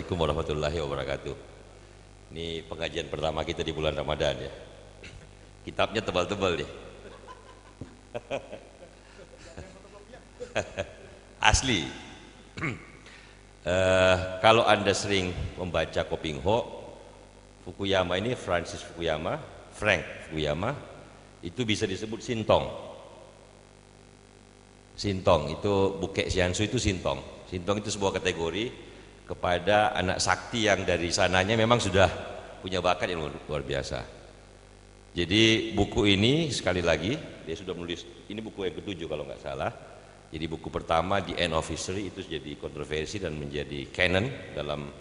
Assalamualaikum warahmatullahi wabarakatuh. Ini pengajian pertama kita di bulan Ramadan ya. Kitabnya tebal-tebal nih. Asli. Kalau Anda sering membaca Kopingho, Fukuyama ini Frank Fukuyama, itu bisa disebut Sintong. Sintong itu Bukek Siansu itu Sintong. Sintong itu sebuah kategori kepada anak sakti yang dari sananya memang sudah punya bakat yang luar biasa. Jadi buku ini sekali lagi dia sudah menulis, ini buku yang ketujuh kalau nggak salah. Jadi buku pertama The End of History itu jadi kontroversi dan menjadi canon dalam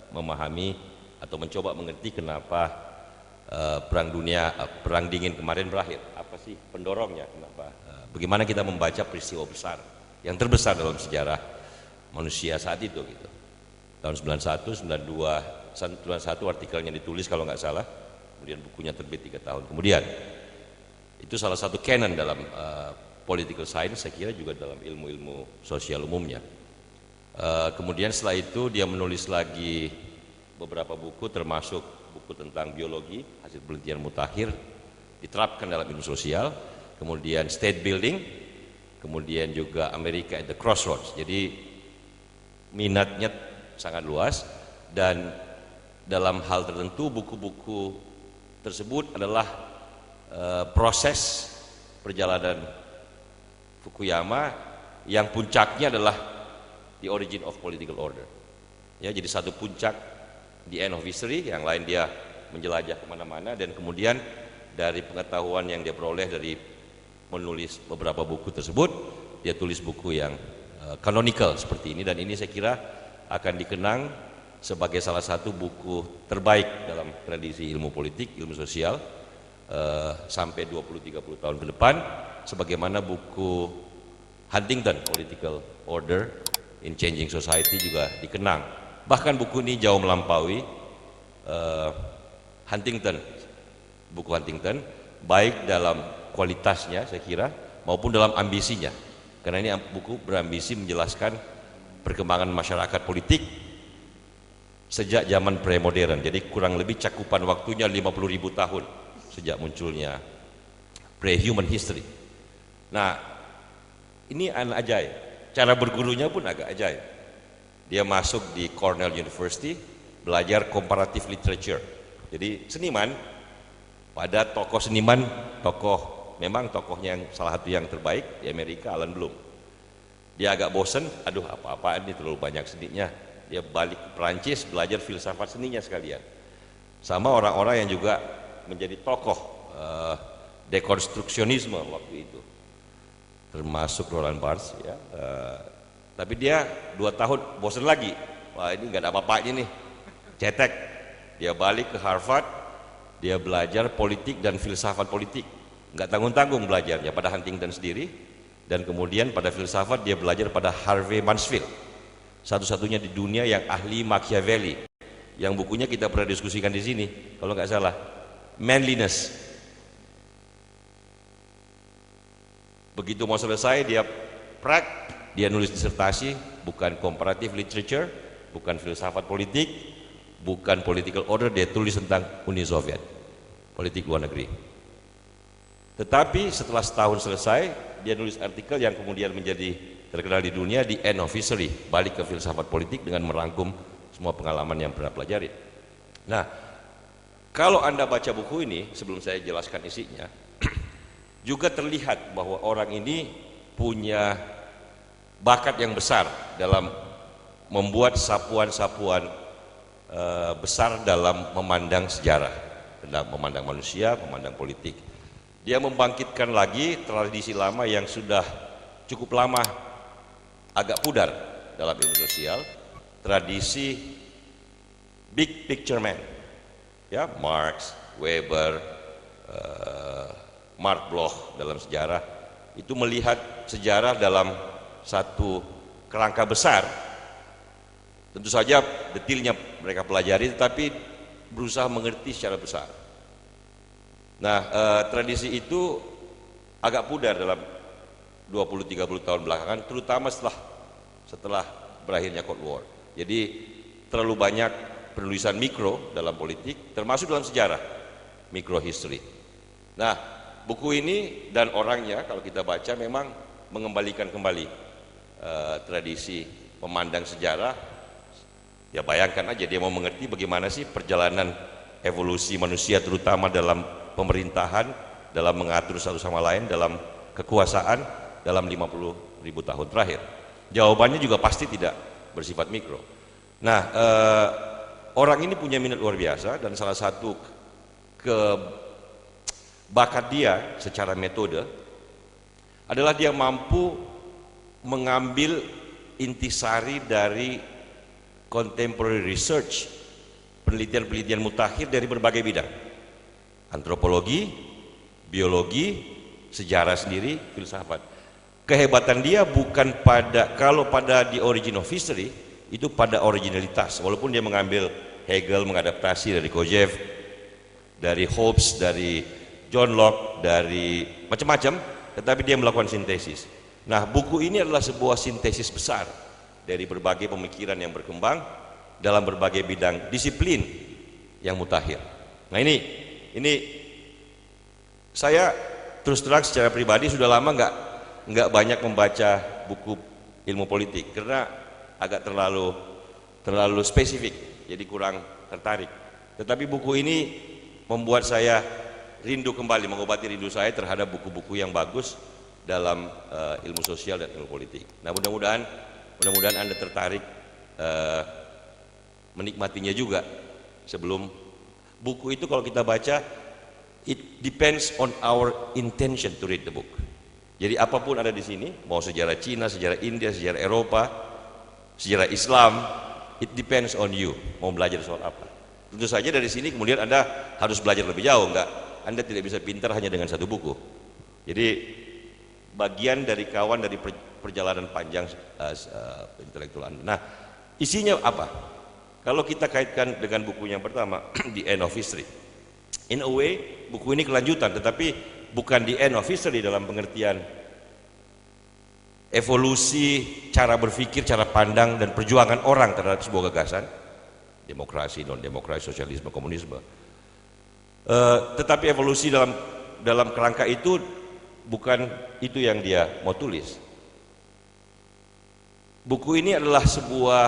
memahami atau mencoba mengerti kenapa perang dingin kemarin berakhir. Apa sih pendorongnya, kenapa? Bagaimana kita membaca peristiwa besar yang terbesar dalam sejarah manusia saat itu gitu. Tahun 91, 92, 91 artikelnya ditulis kalau nggak salah, kemudian bukunya terbit 3 tahun kemudian. Itu salah satu canon dalam political science, saya kira juga dalam ilmu-ilmu sosial umumnya. Kemudian setelah itu dia menulis lagi beberapa buku, termasuk buku tentang biologi, hasil penelitian mutakhir diterapkan dalam ilmu sosial, kemudian state building, kemudian juga America at the Crossroads. Jadi minatnya sangat luas, dan dalam hal tertentu buku-buku tersebut adalah proses perjalanan Fukuyama yang puncaknya adalah The Origin of Political Order. Ya, jadi satu puncak The End of History, yang lain dia menjelajah kemana-mana, dan kemudian dari pengetahuan yang dia peroleh dari menulis beberapa buku tersebut, dia tulis buku yang canonical seperti ini, dan ini saya kira akan dikenang sebagai salah satu buku terbaik dalam tradisi ilmu politik, ilmu sosial sampai 20-30 tahun ke depan, sebagaimana buku Huntington Political Order in Changing Society juga dikenang. Bahkan buku ini jauh melampaui buku Huntington, baik dalam kualitasnya saya kira maupun dalam ambisinya. Karena ini buku berambisi menjelaskan perkembangan masyarakat politik sejak zaman pre-modern. Jadi kurang lebih cakupan waktunya 50.000 tahun sejak munculnya pre-human history. Nah, ini ajaib. Cara bergurunya pun agak ajaib. Dia masuk di Cornell University, belajar comparative literature. Jadi seniman, pada tokoh seniman, memang tokohnya yang salah satu yang terbaik di Amerika, Alan Bloom. Dia agak bosen, aduh apa-apaan ini terlalu banyak seninya. Dia balik ke Perancis, belajar filsafat seninya sekalian. Sama orang-orang yang juga menjadi tokoh dekonstruksionisme waktu itu, termasuk Roland Barthes ya. Tapi dia 2 tahun bosen lagi, wah ini nggak ada apa-apanya nih, cetek. Dia balik ke Harvard, dia belajar politik dan filsafat politik. Nggak tanggung-tanggung belajarnya pada Huntington sendiri, dan kemudian pada filsafat dia belajar pada Harvey Mansfield, satu-satunya di dunia yang ahli Machiavelli, yang bukunya kita pernah diskusikan di sini kalau nggak salah, Manliness. Begitu mau selesai dia nulis disertasi, bukan comparative literature, bukan filsafat politik, bukan political order, dia tulis tentang Uni Soviet, politik luar negeri. Tetapi setelah setahun selesai, dia nulis artikel yang kemudian menjadi terkenal di dunia, The End of History, balik ke filsafat politik dengan merangkum semua pengalaman yang pernah pelajari. Nah, kalau Anda baca buku ini, sebelum saya jelaskan isinya, juga terlihat bahwa orang ini punya bakat yang besar dalam membuat sapuan-sapuan besar dalam memandang sejarah, dalam memandang manusia, memandang politik. Dia membangkitkan lagi tradisi lama yang sudah cukup lama agak pudar dalam ilmu sosial, tradisi big picture man, ya, Marx, Weber, Mark Bloch dalam sejarah itu melihat sejarah dalam satu kerangka besar. Tentu saja detailnya mereka pelajari, tetapi berusaha mengerti secara besar. Nah, tradisi itu agak pudar dalam 20-30 tahun belakangan, terutama setelah berakhirnya Cold War. Jadi terlalu banyak penulisan mikro dalam politik, termasuk dalam sejarah, micro history. Nah, buku ini dan orangnya kalau kita baca memang mengembalikan kembali tradisi memandang sejarah. Ya bayangkan aja dia mau mengerti bagaimana sih perjalanan evolusi manusia terutama dalam pemerintahan, dalam mengatur satu sama lain, dalam kekuasaan dalam 50.000 tahun terakhir. Jawabannya juga pasti tidak bersifat mikro. Nah, orang ini punya minat luar biasa dan salah satu bakat dia secara metode adalah dia mampu mengambil intisari dari contemporary research, penelitian-penelitian mutakhir dari berbagai bidang, antropologi, biologi, sejarah sendiri, filsafat. Kehebatan dia bukan kalau pada the origin of history, itu pada originalitas, walaupun dia mengambil Hegel, mengadaptasi dari Kojève, dari Hobbes, dari John Locke, dari macam-macam, tetapi dia melakukan sintesis. Nah, buku ini adalah sebuah sintesis besar dari berbagai pemikiran yang berkembang dalam berbagai bidang disiplin yang mutakhir. Nah, ini saya terus terang secara pribadi sudah lama nggak banyak membaca buku ilmu politik karena agak terlalu spesifik, jadi kurang tertarik. Tetapi buku ini membuat saya rindu kembali, mengobati rindu saya terhadap buku-buku yang bagus dalam ilmu sosial dan ilmu politik. Nah, mudah-mudahan Anda tertarik menikmatinya juga. Sebelum buku itu kalau kita baca, it depends on our intention to read the book. Jadi apapun ada di sini, mau sejarah Cina, sejarah India, sejarah Eropa, sejarah Islam, it depends on you, mau belajar soal apa. Tentu saja dari sini kemudian Anda harus belajar lebih jauh, Anda tidak bisa pintar hanya dengan satu buku. Jadi bagian dari kawan dari perjalanan panjang intelektual Anda. Nah, isinya apa? Kalau kita kaitkan dengan buku yang pertama, The End of History. In a way, buku ini kelanjutan, tetapi bukan the end of history dalam pengertian evolusi cara berpikir, cara pandang dan perjuangan orang terhadap sebuah gagasan, demokrasi, non-demokrasi, sosialisme, komunisme. Tetapi evolusi dalam kerangka itu bukan itu yang dia mau tulis. Buku ini adalah sebuah,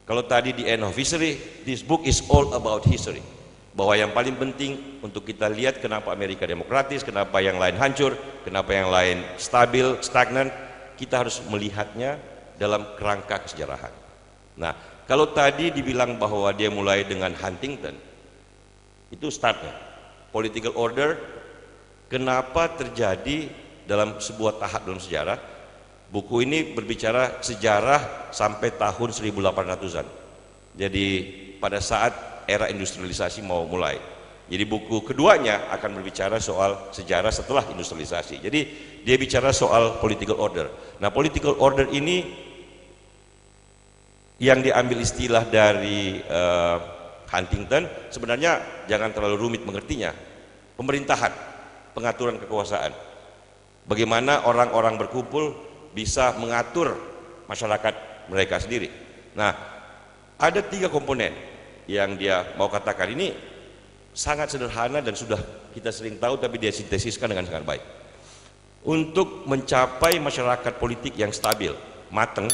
kalau tadi The End of History, this book is all about history. Bahwa yang paling penting untuk kita lihat kenapa Amerika demokratis, kenapa yang lain hancur, kenapa yang lain stabil, stagnan, kita harus melihatnya dalam kerangka kesejarahan. Nah, kalau tadi dibilang bahwa dia mulai dengan Huntington, itu startnya. Political order, kenapa terjadi dalam sebuah tahap dalam sejarah. Buku ini berbicara sejarah sampai tahun 1800-an. Jadi pada saat era industrialisasi mau mulai. Jadi buku keduanya akan berbicara soal sejarah setelah industrialisasi. Jadi dia bicara soal political order. Nah, political order ini yang diambil istilah dari Huntington, sebenarnya jangan terlalu rumit mengertinya. Pemerintahan, pengaturan kekuasaan. Bagaimana orang-orang berkumpul bisa mengatur masyarakat mereka sendiri. Nah, ada 3 komponen yang dia mau katakan. Ini sangat sederhana dan sudah kita sering tahu, tapi dia sintesiskan dengan sangat baik. Untuk mencapai masyarakat politik yang stabil, matang,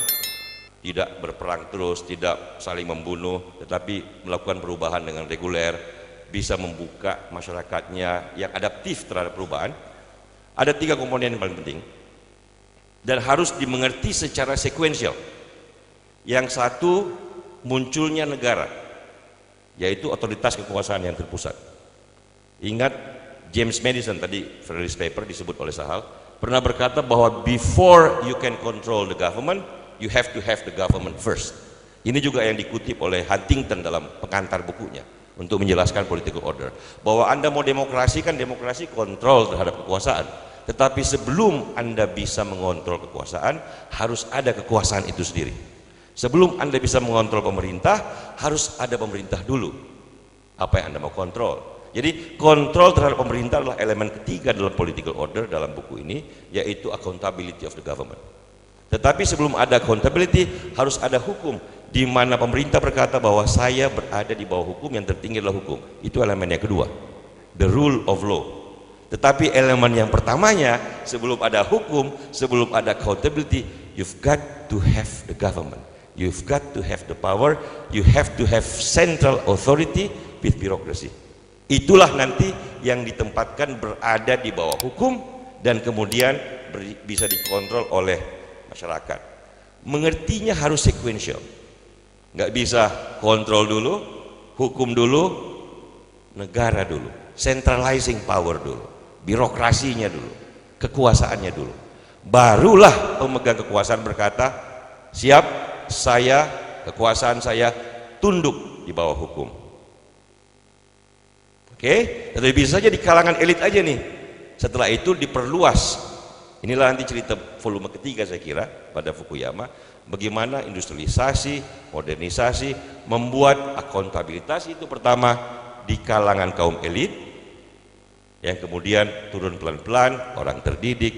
tidak berperang terus, tidak saling membunuh, tetapi melakukan perubahan dengan reguler, bisa membuka masyarakatnya yang adaptif terhadap perubahan, ada 3 komponen yang paling penting dan harus dimengerti secara sekuensial. Yang satu, munculnya negara, yaitu otoritas kekuasaan yang terpusat. Ingat James Madison, tadi Federalist Paper disebut oleh Sahal, pernah berkata bahwa before you can control the government, you have to have the government first. Ini juga yang dikutip oleh Huntington dalam pengantar bukunya untuk menjelaskan political order. Bahwa Anda mau demokrasi, kan demokrasi kontrol terhadap kekuasaan. Tetapi sebelum Anda bisa mengontrol kekuasaan, harus ada kekuasaan itu sendiri. Sebelum Anda bisa mengontrol pemerintah, harus ada pemerintah dulu. Apa yang Anda mau kontrol? Jadi kontrol terhadap pemerintah adalah elemen ketiga dalam political order dalam buku ini, yaitu accountability of the government. Tetapi sebelum ada accountability, harus ada hukum di mana pemerintah berkata bahwa saya berada di bawah hukum, yang tertinggi adalah hukum. Itu elemen yang kedua, the rule of law. Tetapi elemen yang pertamanya, sebelum ada hukum, sebelum ada accountability, you've got to have the government, you've got to have the power, you have to have central authority with bureaucracy. Itulah nanti yang ditempatkan berada di bawah hukum dan kemudian bisa dikontrol oleh masyarakat. Mengertinya harus sequential, nggak bisa kontrol dulu, hukum dulu, negara dulu, centralizing power dulu, birokrasinya dulu, kekuasaannya dulu, barulah pemegang kekuasaan berkata, siap, saya, kekuasaan saya tunduk di bawah hukum. Oke, tapi bisa saja di kalangan elit aja nih. Setelah itu diperluas. Inilah nanti cerita volume ketiga saya kira pada Fukuyama, bagaimana industrialisasi, modernisasi, membuat akuntabilitas itu pertama di kalangan kaum elit, yang kemudian turun pelan-pelan orang terdidik,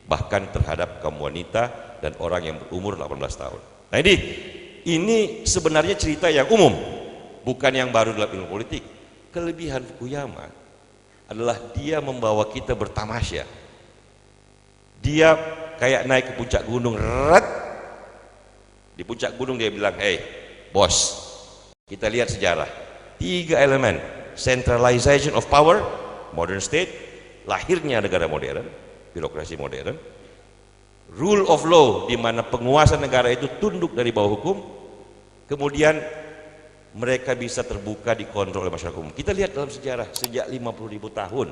bahkan terhadap kaum wanita dan orang yang berumur 18 tahun. Nah ini sebenarnya cerita yang umum, bukan yang baru dalam ilmu politik. Kelebihan Fukuyama adalah dia membawa kita bertamasya. Dia kayak naik ke puncak gunung, di puncak gunung dia bilang, hey bos, kita lihat sejarah, 3 elemen, centralization of power, modern state, lahirnya negara modern, birokrasi modern, rule of law, di mana penguasa negara itu tunduk dari bawah hukum, kemudian mereka bisa terbuka dikontrol oleh masyarakat umum. Kita lihat dalam sejarah sejak 50.000 tahun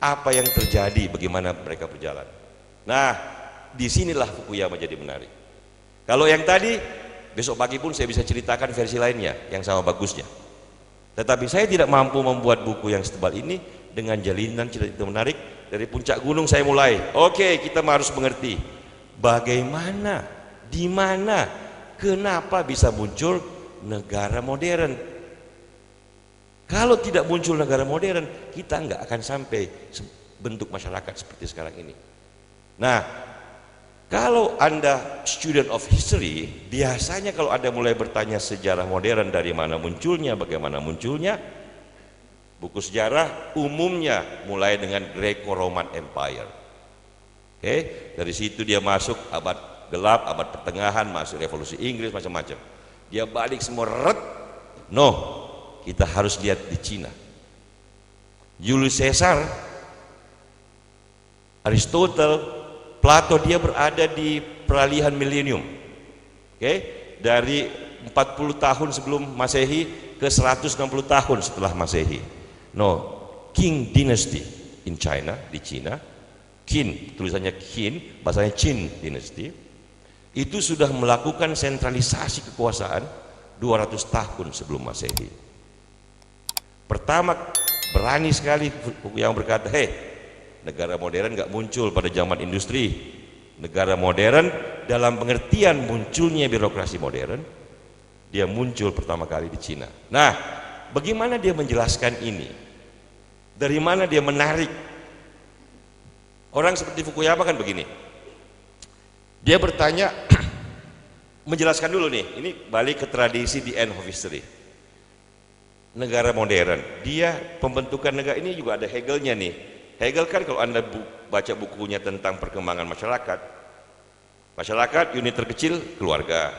apa yang terjadi, bagaimana mereka berjalan. Nah, disinilah Fukuyama jadi menarik. Kalau yang tadi, besok pagi pun saya bisa ceritakan versi lainnya yang sama bagusnya. Tetapi saya tidak mampu membuat buku yang setebal ini dengan jalinan cerita itu menarik. Dari puncak gunung saya mulai. Oke, kita harus mengerti bagaimana, di mana, kenapa bisa muncul negara modern. Kalau tidak muncul negara modern, kita nggak akan sampai bentuk masyarakat seperti sekarang ini. Nah, kalau Anda student of history, biasanya kalau Anda mulai bertanya sejarah modern, dari mana munculnya, bagaimana munculnya, buku sejarah umumnya mulai dengan Greco-Roman Empire. Oke, dari situ dia masuk abad gelap, abad pertengahan, masuk revolusi Inggris, macam-macam. Dia balik semua no, kita harus lihat di Cina. Julius Caesar, Aristotle, Plato, dia berada di peralihan milenium. Oke, dari 40 tahun sebelum Masehi ke 160 tahun setelah Masehi. No, Qing Dynasty in China, di Cina. Qin, tulisannya Qin, bahasanya Qin Dynasty. Itu sudah melakukan sentralisasi kekuasaan 200 tahun sebelum Masehi. Pertama, berani sekali yang berkata, negara modern nggak muncul pada zaman industri. Negara modern dalam pengertian munculnya birokrasi modern, dia muncul pertama kali di Cina. Nah, bagaimana dia menjelaskan ini? Dari mana dia menarik? Orang seperti Fukuyama kan begini. Dia bertanya, menjelaskan dulu nih, ini balik ke tradisi the end of history. Negara modern, dia pembentukan negara ini juga ada Hegelnya nih. Hegel kan kalau Anda baca bukunya tentang perkembangan masyarakat unit terkecil keluarga.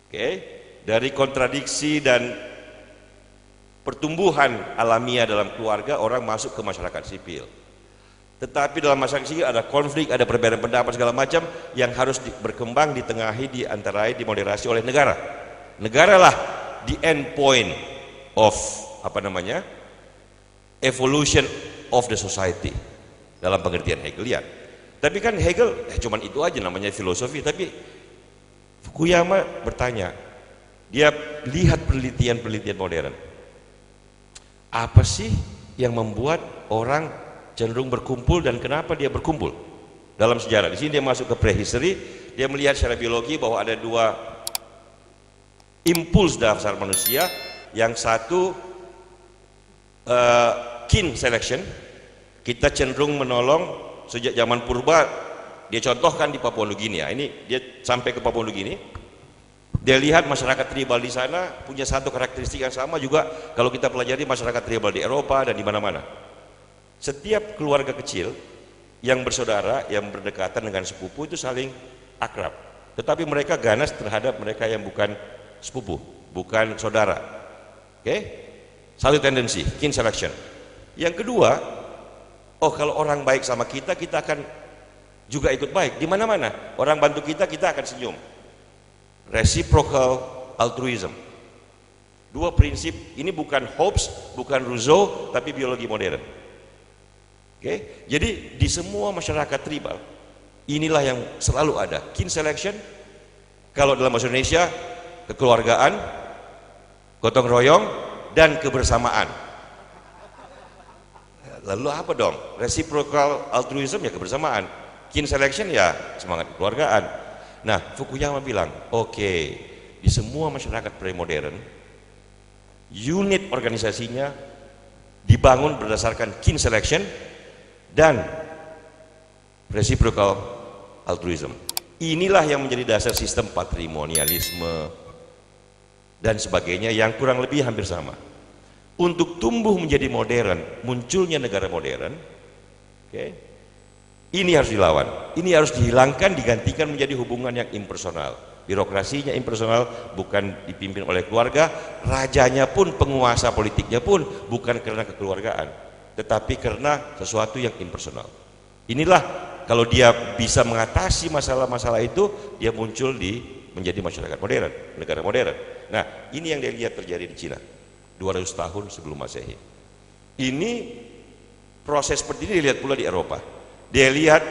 Oke, dari kontradiksi dan pertumbuhan alamiah dalam keluarga, orang masuk ke masyarakat sipil. Tetapi dalam masyarakat sipil ada konflik, ada perbedaan pendapat segala macam yang harus berkembang, ditengahi, diantarai, dimoderasi oleh negara. Negaralah the end point of evolution of the society dalam pengertian Hegelian. Tapi kan Hegel cuman itu aja namanya filosofi. Tapi Fukuyama bertanya, dia lihat penelitian modern, apa sih yang membuat orang cenderung berkumpul dan kenapa dia berkumpul dalam sejarah. Di sini dia masuk ke prehistory, dia melihat secara biologi bahwa ada 2 impuls dasar manusia. Yang satu kin selection, kita cenderung menolong sejak zaman purba. Dia contohkan di Papua Nugini ya. Ini dia sampai ke Papua Nugini. Dia lihat masyarakat tribal di sana punya satu karakteristik yang sama juga kalau kita pelajari masyarakat tribal di Eropa dan di mana-mana. Setiap keluarga kecil yang bersaudara, yang berdekatan dengan sepupu itu saling akrab. Tetapi mereka ganas terhadap mereka yang bukan sepupu, bukan saudara. Oke? Satu tendensi, kin selection. Yang kedua, oh kalau orang baik sama kita, kita akan juga ikut baik. Di mana-mana, orang bantu kita, kita akan senyum. Reciprocal altruism. Dua prinsip ini bukan Hobbes, bukan Rousseau, tapi biologi modern. Oke, jadi di semua masyarakat tribal inilah yang selalu ada kin selection. Kalau dalam bahasa Indonesia kekeluargaan, gotong royong, dan kebersamaan. Lalu apa dong? Reciprocal altruism ya kebersamaan, kin selection ya semangat kekeluargaan. Nah, Fukuyama bilang, oke, di semua masyarakat premodern, unit organisasinya dibangun berdasarkan kin selection dan reciprocal altruism. Inilah yang menjadi dasar sistem patrimonialisme dan sebagainya yang kurang lebih hampir sama. Untuk tumbuh menjadi modern, munculnya negara modern, oke, ini harus dilawan, ini harus dihilangkan, digantikan menjadi hubungan yang impersonal. Birokrasinya impersonal, bukan dipimpin oleh keluarga, rajanya pun, penguasa politiknya pun bukan karena kekeluargaan, tetapi karena sesuatu yang impersonal. Inilah kalau dia bisa mengatasi masalah-masalah itu, dia muncul menjadi masyarakat modern, negara modern. Nah, ini yang dia lihat terjadi di Cina 200 tahun sebelum Masehi. Ini proses seperti ini dilihat pula di Eropa. Dia lihat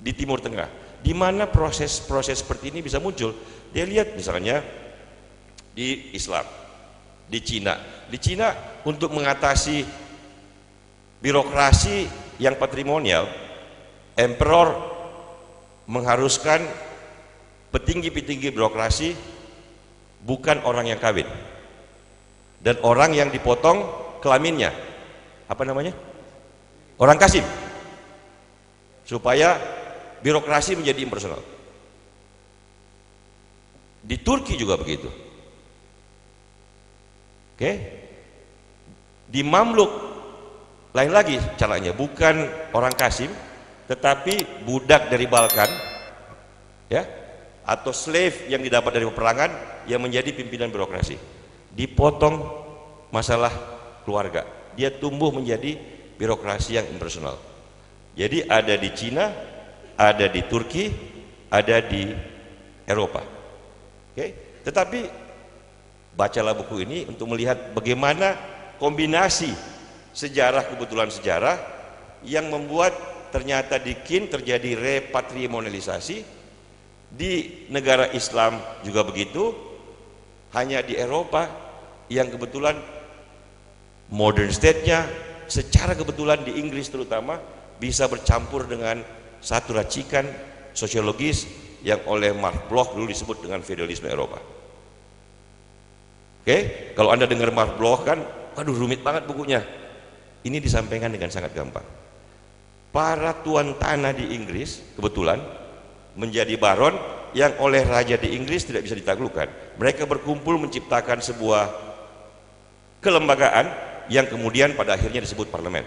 di Timur Tengah, di mana proses-proses seperti ini bisa muncul. Dia lihat misalnya di Islam, di Cina. Di Cina untuk mengatasi birokrasi yang patrimonial, emperor mengharuskan petinggi-petinggi birokrasi bukan orang yang kawin dan orang yang dipotong kelaminnya, apa namanya? Orang kasib, supaya birokrasi menjadi impersonal. Di Turki juga begitu. Oke? Di Mamluk lain lagi caranya, bukan orang kasib, tetapi budak dari Balkan, ya, atau slave yang didapat dari peperangan yang menjadi pimpinan birokrasi. Dipotong masalah keluarga, dia tumbuh menjadi birokrasi yang impersonal. Jadi ada di Cina, ada di Turki, ada di Eropa. Oke? Tetapi bacalah buku ini untuk melihat bagaimana kombinasi sejarah, kebetulan sejarah yang membuat ternyata di kin terjadi repatrimonialisasi. Di negara Islam juga begitu. Hanya di Eropa yang kebetulan modern state-nya secara kebetulan di Inggris terutama bisa bercampur dengan satu racikan sosiologis yang oleh Mark Bloch dulu disebut dengan feudalisme Eropa. Oke, kalau Anda dengar Mark Bloch kan, waduh rumit banget bukunya. Ini disampaikan dengan sangat gampang. Para tuan tanah di Inggris kebetulan menjadi baron yang oleh raja di Inggris tidak bisa ditaklukkan. Mereka berkumpul menciptakan sebuah kelembagaan yang kemudian pada akhirnya disebut parlemen.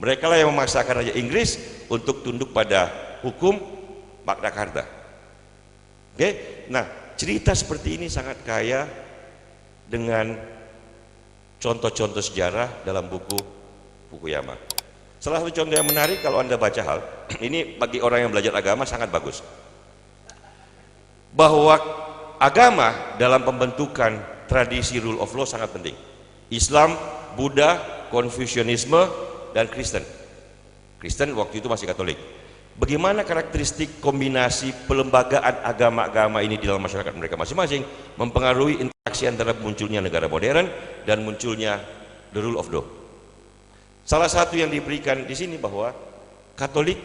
Mereka lah yang memaksakan Raja Inggris untuk tunduk pada hukum Magna Carta. Oke, nah cerita seperti ini sangat kaya dengan contoh-contoh sejarah dalam buku Fukuyama. Salah satu contoh yang menarik kalau Anda baca hal ini bagi orang yang belajar agama sangat bagus, bahwa agama dalam pembentukan tradisi rule of law sangat penting. Islam, Buddha, Konfusianisme, dan Kristen. Kristen waktu itu masih Katolik. Bagaimana karakteristik kombinasi pelembagaan agama-agama ini di dalam masyarakat mereka masing-masing mempengaruhi interaksi antara munculnya negara modern dan munculnya the rule of law. Salah satu yang diberikan di sini bahwa Katolik,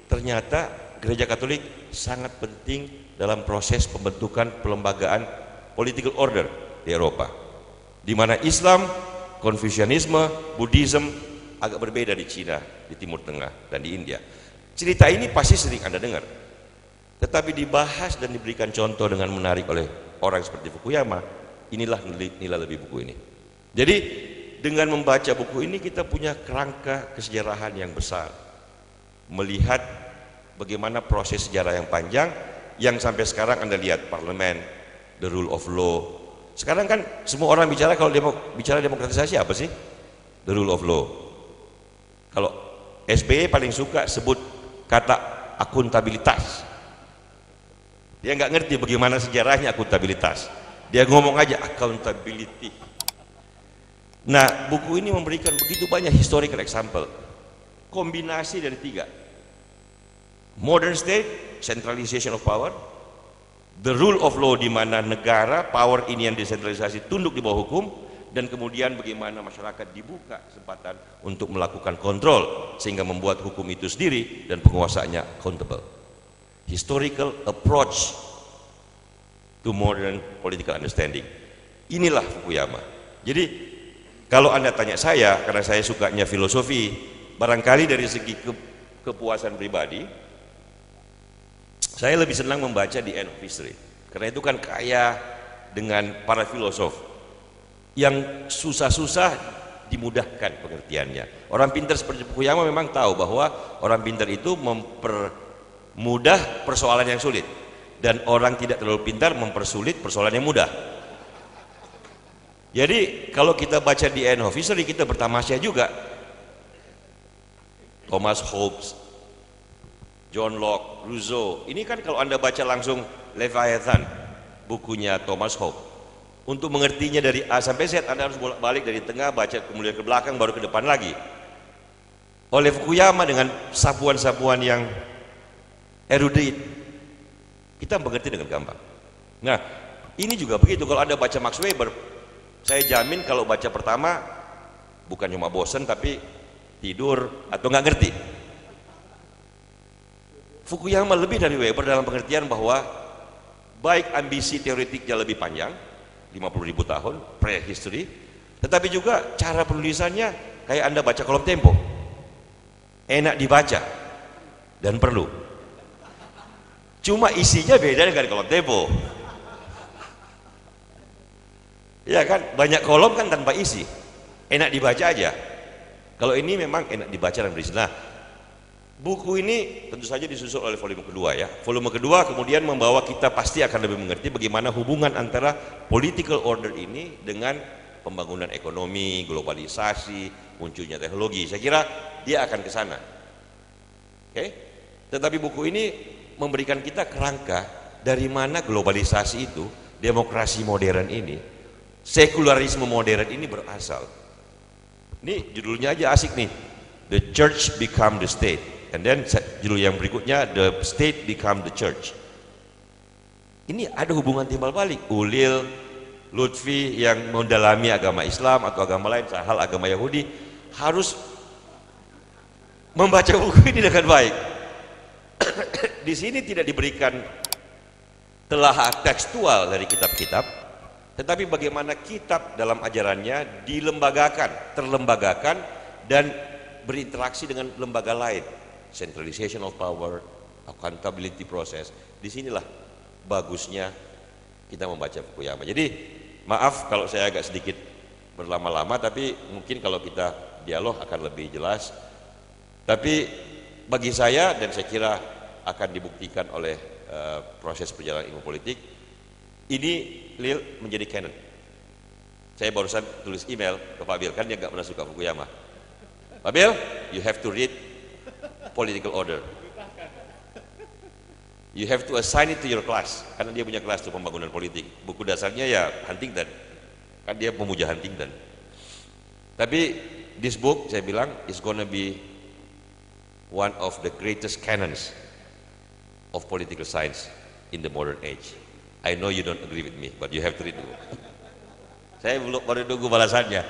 ternyata gereja Katolik sangat penting dalam proses pembentukan pelembagaan political order di Eropa, di mana Islam, Konfusianisme, Buddhism agak berbeda di Cina, di Timur Tengah, dan di India. Cerita ini pasti sering Anda dengar. Tetapi dibahas dan diberikan contoh dengan menarik oleh orang seperti Fukuyama, inilah nilai lebih buku ini. Jadi dengan membaca buku ini kita punya kerangka kesejarahan yang besar, melihat bagaimana proses sejarah yang panjang yang sampai sekarang Anda lihat parlemen, the rule of law. Sekarang kan semua orang bicara, kalau bicara demokratisasi apa sih? The rule of law. Kalau SBY paling suka sebut kata akuntabilitas. Dia nggak ngerti bagaimana sejarahnya akuntabilitas. Dia ngomong aja accountability. Nah, buku ini memberikan begitu banyak historical example, kombinasi dari tiga: modern state, centralization of power; the rule of law, di mana negara power ini yang desentralisasi tunduk di bawah hukum, dan kemudian bagaimana masyarakat dibuka kesempatan untuk melakukan kontrol sehingga membuat hukum itu sendiri dan penguasanya accountable. Historical approach to modern political understanding. Inilah Fukuyama. Jadi kalau Anda tanya saya, karena saya sukanya filosofi, barangkali dari segi kepuasan pribadi, saya lebih senang membaca The End of History, karena itu kan kaya dengan para filosof yang susah-susah dimudahkan pengertiannya. Orang pintar seperti Fukuyama memang tahu bahwa orang pintar itu mempermudah persoalan yang sulit, dan orang tidak terlalu pintar mempersulit persoalan yang mudah. Jadi kalau kita baca The End of History, kita bertamasya juga. Thomas Hobbes, John Locke, Rousseau, ini kan kalau Anda baca langsung Leviathan, bukunya Thomas Hobbes, untuk mengertinya dari A sampai Z Anda harus bolak-balik dari tengah, baca kemudian ke belakang, baru ke depan lagi. Oleh Fukuyama dengan sapuan-sapuan yang erudit, kita mengerti dengan gampang. Nah, ini juga begitu. Kalau Anda baca Max Weber, saya jamin kalau baca pertama bukan cuma bosan tapi tidur atau nggak ngerti. Fukuyama lebih dari Weber dalam pengertian bahwa baik ambisi teoretiknya lebih panjang, 50.000 tahun prehistory, tetapi juga cara penulisannya kayak Anda baca kolom Tempo, enak dibaca dan perlu. Cuma isinya beda dengan kolom Tempo. Ya kan, banyak kolom kan tanpa isi, enak dibaca aja. Kalau ini memang enak dibaca dan berisi. Nah, buku ini tentu saja disusul oleh volume kedua ya. Volume kedua kemudian membawa kita pasti akan lebih mengerti bagaimana hubungan antara political order ini dengan pembangunan ekonomi, globalisasi, munculnya teknologi. Saya kira dia akan ke sana. Oke? Tetapi buku ini memberikan kita kerangka dari mana globalisasi itu, demokrasi modern ini, sekularisme modern ini berasal. Ini judulnya aja asik nih, The Church Become the State, and then judul yang berikutnya The State Become the Church. Ini ada hubungan timbal balik. Ulil, Lutfi yang mendalami agama Islam atau agama lain, hal agama Yahudi, harus membaca buku ini dengan baik. Di sini tidak diberikan telaah tekstual dari kitab-kitab, tetapi bagaimana kitab dalam ajarannya dilembagakan, terlembagakan, dan berinteraksi dengan lembaga lain. Centralization of power, accountability process. Disinilah bagusnya kita membaca Fukuyama. Jadi maaf kalau saya agak sedikit berlama-lama, tapi mungkin kalau kita dialog akan lebih jelas. Tapi bagi saya, dan saya kira akan dibuktikan oleh proses perjalanan ilmu politik, ini Lil menjadi canon. Saya barusan tulis email ke Pak Bill, kan dia nggak pernah suka Fukuyama. Pak Bill, you have to read Political Order. You have to assign it to your class, karena dia punya kelas untuk pembangunan politik. Buku dasarnya ya Huntington, kan dia pemuja Huntington. Tapi this book, saya bilang, is gonna be one of the greatest canons of political science in the modern age. I know you don't agree with me, but you have to read the book. Saya baru nunggu balasannya.